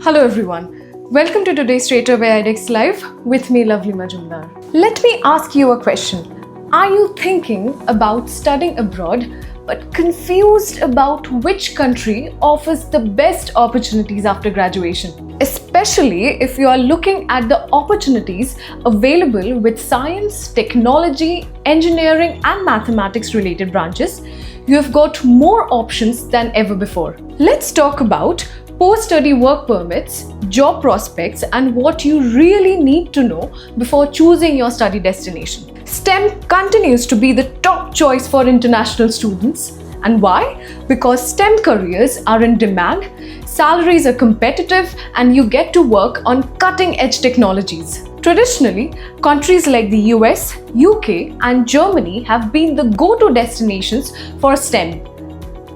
Hello everyone. Welcome to today's Straight Away IDEX Live with me, lovely Majumdar. Let me ask you a question. Are you thinking about studying abroad but confused about which country offers the best opportunities after graduation? Especially if you are looking at the opportunities available with science, technology, engineering and mathematics related branches, you have got more options than ever before. Let's talk about post-study work permits, job prospects, and what you really need to know before choosing your study destination. STEM continues to be the top choice for international students. And why? Because STEM careers are in demand, salaries are competitive, and you get to work on cutting-edge technologies. Traditionally, countries like the US, UK, and Germany have been the go-to destinations for STEM.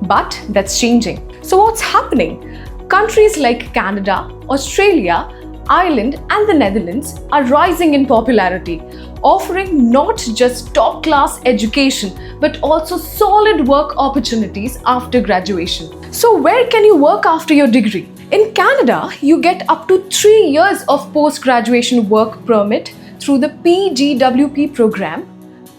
But that's changing. So what's happening? Countries like Canada, Australia, Ireland, and the Netherlands are rising in popularity, offering not just top-class education but also solid work opportunities after graduation. So where can you work after your degree? In Canada, you get up to 3 years of post-graduation work permit through the PGWP program.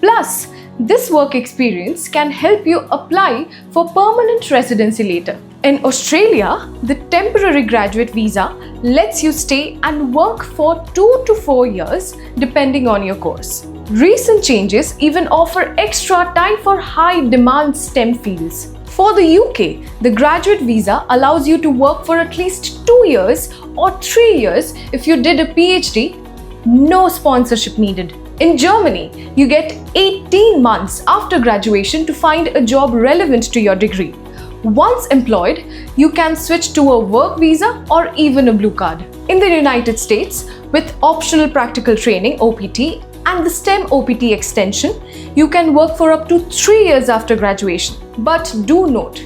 Plus, this work experience can help you apply for permanent residency later. In Australia, the temporary graduate visa lets you stay and work for 2 to 4 years depending on your course. Recent changes even offer extra time for high-demand STEM fields. For the UK, the graduate visa allows you to work for at least 2 years or 3 years if you did a PhD, no sponsorship needed. In Germany, you get 18 months after graduation to find a job relevant to your degree. Once employed, you can switch to a work visa or even a blue card. In the United States, with optional practical training (OPT) and the STEM OPT extension, you can work for up to 3 years after graduation. But do note,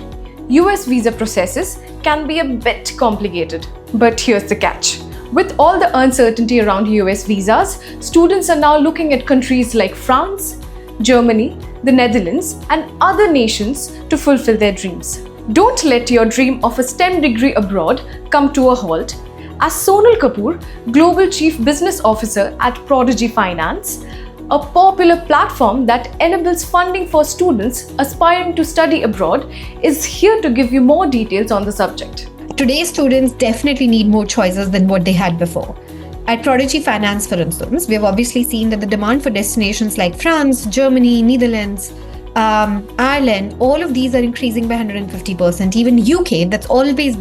US visa processes can be a bit complicated. But here's the catch. With all the uncertainty around US visas, students are now looking at countries like France, Germany, the Netherlands, and other nations to fulfill their dreams. Don't let your dream of a STEM degree abroad come to a halt. As Sonal Kapoor, Global Chief Business Officer at Prodigy Finance, a popular platform that enables funding for students aspiring to study abroad, is here to give you more details on the subject. Today's students definitely need more choices than what they had before. At Prodigy Finance, for instance, we have obviously seen that the demand for destinations like France, Germany, Netherlands, Ireland, all of these are increasing by 150%. Even UK, that always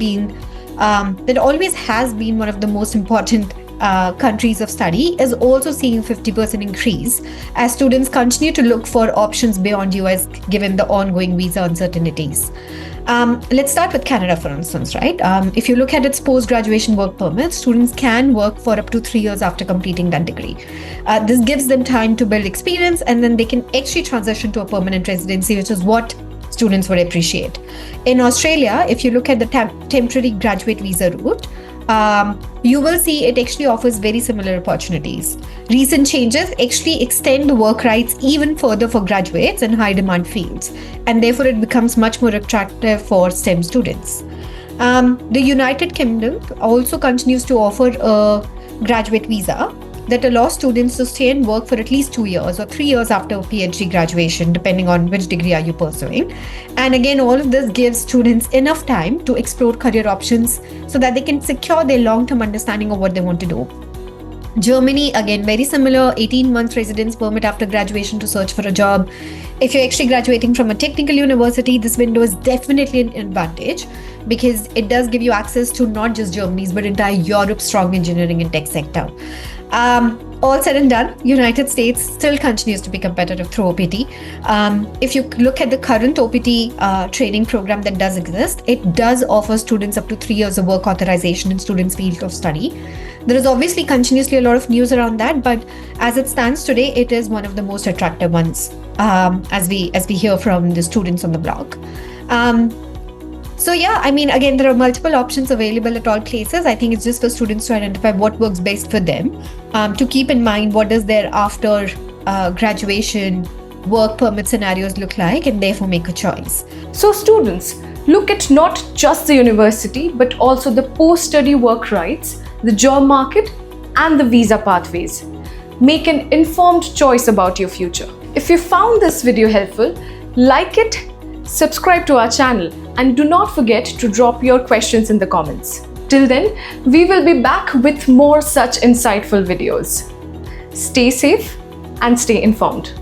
has been one of the most important countries of study, is also seeing a 50% increase as students continue to look for options beyond US given the ongoing visa uncertainties. Let's start with Canada, for instance, right? If you look at its post-graduation work permits, students can work for up to 3 years after completing that degree. This gives them time to build experience, and then they can actually transition to a permanent residency, which is what students would appreciate. In Australia, if you look at the temporary graduate visa route, you will see it actually offers very similar opportunities. Recent changes actually extend the work rights even further for graduates in high demand fields, and therefore it becomes much more attractive for STEM students. The United Kingdom also continues to offer a graduate visa that allows students to stay and work for at least 2 years or 3 years after PhD graduation, depending on which degree are you pursuing. And again, all of this gives students enough time to explore career options so that they can secure their long-term understanding of what they want to do. Germany, again, very similar, 18 months residence permit after graduation to search for a job. If you're actually graduating from a technical university, this window is definitely an advantage because it does give you access to not just Germany's, but entire Europe's strong engineering and tech sector. All said and done, United States still continues to be competitive through OPT. If you look at the current OPT training program that does exist, it does offer students up to 3 years of work authorization in students' field of study. There is obviously continuously a lot of news around that, but as it stands today, it is one of the most attractive ones as we hear from the students on the blog. So yeah, I mean, again, there are multiple options available at all places. I think it's just for students to identify what works best for them, to keep in mind what does their after graduation work permit scenarios look like, and therefore make a choice. So students, Look at not just the university, but also the post-study work rights, the job market, and the visa pathways. Make an informed choice about your future. If you found this video helpful, like it, subscribe to our channel, and do not forget to drop your questions in the comments. Till then, we will be back with more such insightful videos. Stay safe and stay informed.